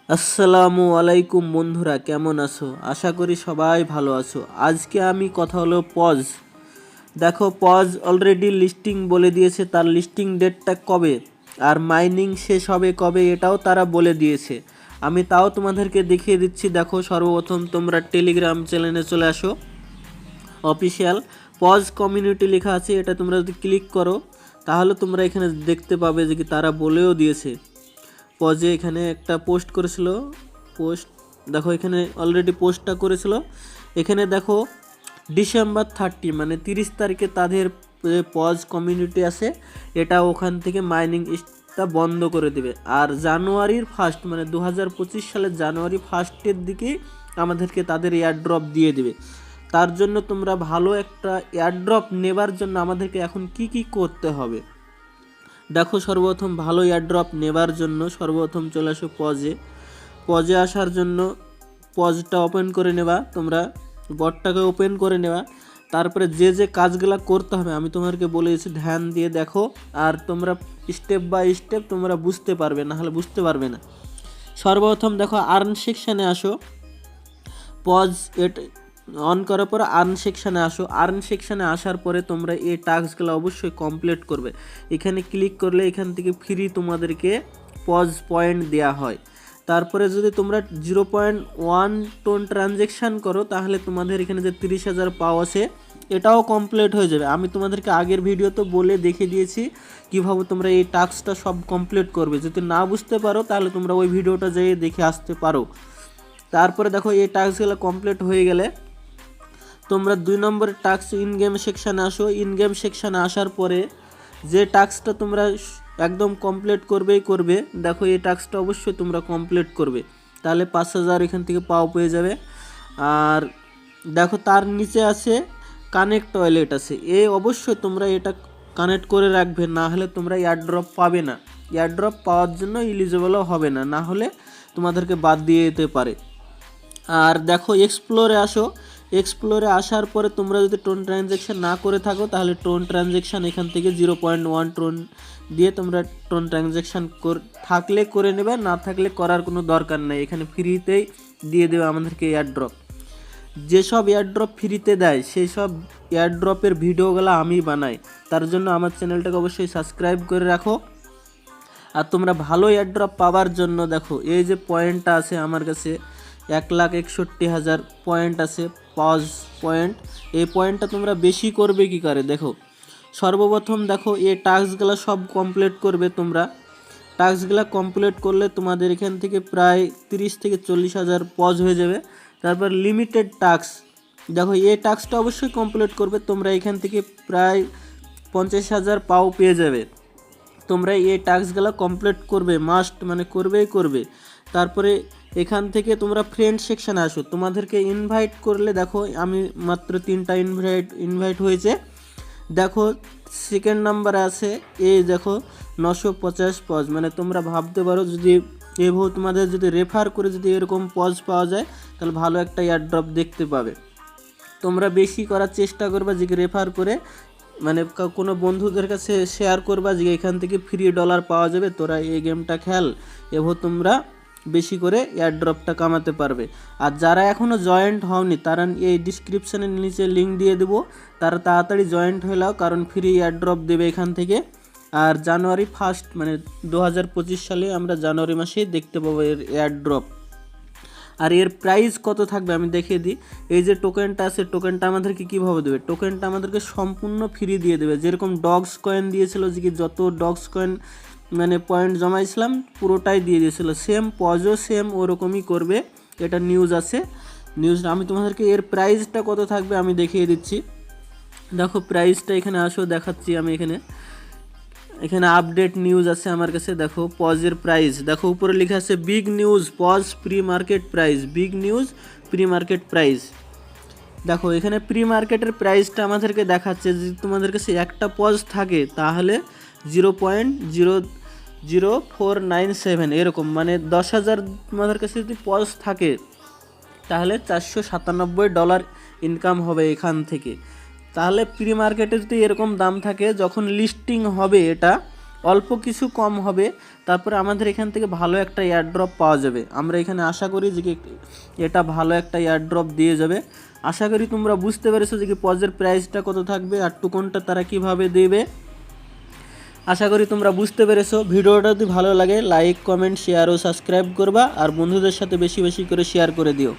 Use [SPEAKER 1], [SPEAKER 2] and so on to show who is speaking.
[SPEAKER 1] আসসালামু আলাইকুম বন্ধুরা, কেমন আছো? আশা করি সবাই ভালো আছো। আজকে আমি কথা হলো পজ। দেখো, পজ অলরেডি লিস্টিং বলে দিয়েছে, তার লিস্টিং ডেটটা কবে আর মাইনিং শেষ হবে কবে এটাও তারা বলে দিয়েছে। আমি তাও তোমাদেরকে দেখিয়ে দিচ্ছি। দেখো, সর্বপ্রথম তোমরা টেলিগ্রাম চ্যানেলে চলে আসো। অফিসিয়াল পজ কমিউনিটি লেখা আছে, এটা তোমরা যদি ক্লিক করো তাহলে তোমরা এখানে দেখতে পাবে যে কি তারা বলেও দিয়েছে। পজে এখানে একটা পোস্ট করেছিল। পোস্ট দেখো, এখানে অলরেডি পোস্টটা করেছিল। এখানে দেখো ডিসেম্বর 30 মানে 30 তারিখে তাদের যে পজ কমিউনিটি আছে এটা ওখান থেকে মাইনিংটা বন্ধ করে দেবে। আর জানুয়ারির 1 মানে 2025 সালের জানুয়ারি 1 দিকে আমাদেরকে তাদের এয়ারড্রপ দিয়ে দেবে। তার জন্য তোমরা ভালো একটা এয়ারড্রপ নেবার জন্য আমাদেরকে এখন কি করতে হবে দেখো। সর্বপ্রথম ভালো এয়ারড্রপ নেবার জন্য সর্বপ্রথম চলে আসো পজে আসার জন্য পজটা ওপেন করে নেবা, তোমরা বটটাকে ওপেন করে নেবা। তারপরে যে কাজগুলো করতে হবে আমি তোমাদেরকে বলেছি, ধ্যান দিয়ে দেখো আর তোমরা স্টেপ বাই স্টেপ তোমরা বুঝতে পারবে, না হলে বুঝতে পারবে না। সর্বপ্রথম দেখো আর্ন সেকশানে আসো। পজ এটা অন করার পর আর্ন সেকশানে আসো। আর্ন সেকশানে আসার পরে তোমরা এই টাস্কগুলো অবশ্যই কমপ্লিট করবে। এখানে ক্লিক করলে এখান থেকে ফ্রি তোমাদেরকে পজ পয়েন্ট দেওয়া হয়। তারপরে যদি তোমরা 0.1 টোন ট্রানজ্যাকশান করো তাহলে তোমাদের এখানে যে 30,000 পাও আছে এটাও কমপ্লিট হয়ে যাবে। আমি তোমাদেরকে আগের ভিডিওতে বলে দেখে দিয়েছি কীভাবে তোমরা এই টাস্কটা সব কমপ্লিট করবে। যদি না বুঝতে পারো তাহলে তোমরা ওই ভিডিওটা যেয়ে দেখে আসতে পারো। তারপরে দেখো এই টাস্কগুলো কমপ্লিট হয়ে গেলে তোমরা 2 নম্বরের টাস্ক ইন গেম সেকশানে আসো। ইন গেম সেকশানে আসার পরে যে টাস্কটা তোমরা একদম কমপ্লিট করবে, দেখো এই টাস্কটা অবশ্যই তোমরা কমপ্লিট করবে, তাহলে 5,000 এখান থেকে পাও পেয়ে যাবে। আর দেখো তার নিচে আছে কানেক্ট ওয়ালেট আছে, অবশ্যই তোমরা এটা কানেক্ট করে রাখবে, না হলে তোমরা এয়ারড্রপ পাবে না। এয়ারড্রপ পাওয়ার জন্য এলিজিবলও হবে না, না হলে তোমাদেরকে বাদ দিয়ে যেতে পারে। আর দেখো এক্সপ্লোরে আসো। এক্সপ্লোরে আসার পরে তোমরা যদি টোন ট্রানজ্যাকশান না করে থাকো তাহলে টোন ট্রানজ্যাকশান এখান থেকে 0.1 টোন দিয়ে তোমরা টোন ট্রানজ্যাকশান থাকলে করে নেবে, না থাকলে করার কোনো দরকার নেই। এখানে ফ্রিতেই দিয়ে দেবে আমাদেরকে এয়ারড্রপ। যেসব এয়ারড্রপ ফ্রিতে দেয় সেই সব এয়ারড্রপের ভিডিওগুলো আমি বানাই, তার জন্য আমার চ্যানেলটাকে অবশ্যই সাবস্ক্রাইব করে রাখো। আর তোমরা ভালো এয়ারড্রপ পাওয়ার জন্য দেখো এই যে পয়েন্টটা আছে আমার কাছে 1,61,000 পয়েন্ট আছে, পজ পয়েন্ট। এই পয়েন্টটা তোমরা বেশি করবে কি করে দেখো। সর্বপ্রথম দেখো এই টাস্কগুলো সব কমপ্লিট করবে তোমরা। টাস্কগুলো কমপ্লিট করলে তোমাদের এখান থেকে প্রায় 30 থেকে 40,000 পজ হয়ে যাবে। তারপর লিমিটেড টাস্ক, দেখো এই টাস্কটা অবশ্যই কমপ্লিট করবে, তোমরা এখান থেকে প্রায় 50,000 পাও পেয়ে যাবে। তোমরা এই টাস্কগুলো কমপ্লিট করবে, মাস্ট মানে করবে। তারপরে এখান থেকে তোমরা ফ্রেন্ড সেকশানে আসো। তোমাদেরকে ইনভাইট করলে দেখো আমি মাত্র 3টা ইনভাইট হয়েছে। দেখো সেকেন্ড নাম্বারে আছে এই দেখো 950 পজ, মানে তোমরা ভাবতে পারো যদি এভাবে তোমাদের যদি রেফার করে যদি এরকম পজ পাওয়া যায় তাহলে ভালো একটা এয়ারড্রপ দেখতে পাবে। তোমরা বেশি করার চেষ্টা করবা যে রেফার করে, মানে কোনো বন্ধুদের কাছে শেয়ার করবা যে এখান থেকে ফ্রি ডলার পাওয়া যাবে, তোরা এই গেমটা খেল, এভাবে তোমরা বেশি করে এয়ারড্রপটা কামাতে পারবে। আর যারা এখনও জয়েন্ট হওনি তারা এই ডিসক্রিপশানের নিচে লিঙ্ক দিয়ে দেবো, তারা তাড়াতাড়ি জয়েন্ট হয়ে নাও, কারণ ফ্রি এয়ারড্রপ দেবে এখান থেকে। আর জানুয়ারি 1 মানে 2025 সালে আমরা জানুয়ারি মাসেই দেখতে পাবো এর এয়ারড্রপ। আর এর প্রাইস কত থাকবে আমি দেখিয়ে দিই। এই যে টোকেনটা আছে, টোকেনটা আমাদেরকে কীভাবে দেবে, টোকেনটা আমাদেরকে সম্পূর্ণ ফ্রি দিয়ে দেবে। যেরকম ডগস কয়েন দিয়েছিল, যে কি যত ডগস কয়েন মানে পয়েন্ট জমাইছিলাম পুরোটাই দিয়ে দিয়েছিলো, সেম পজও সেম ওরকমই করবে। এটা নিউজ আছে, নিউজ আমি তোমাদেরকে এর প্রাইসটা কত থাকবে আমি দেখিয়ে দিচ্ছি। দেখো প্রাইসটা এখানে আসো, দেখাচ্ছি আমি এখানে আপডেট নিউজ আছে আমার কাছে। দেখো পজের প্রাইস, দেখো উপরে লেখা আছে big news pause pre market price, big news pre market price. দেখো এখানে প্রি মার্কেটের প্রাইসটা আমাদেরকে দেখাচ্ছে যদি তোমাদের কাছে একটা পজ থাকে তাহলে 0.00497 এরকম, মানে 10,000 তোমাদের কাছে যদি পজ থাকে তাহলে $497 ইনকাম হবে এখান থেকে। তাহলে প্রি মার্কেটে যদি এরকম দাম থাকে, যখন লিস্টিং হবে এটা অল্প কিছু কম হবে, তারপরে আমাদের এখান থেকে ভালো একটা এয়ারড্রপ পাওয়া যাবে। আমরা এখানে আশা করি যে এটা ভালো একটা এয়ারড্রপ দিয়ে যাবে। আশা করি তোমরা বুঝতে পেরেছো যে কি পজের প্রাইসটা কত থাকবে আর টোকনটা তারা কিভাবে দেবে। আশা করি তোমরা বুঝতে পেরেছো। ভিডিওটা যদি ভালো লাগে লাইক, কমেন্ট, শেয়ার ও সাবস্ক্রাইব করবা, আর বন্ধুদের সাথে বেশি বেশি করে শেয়ার করে দিও।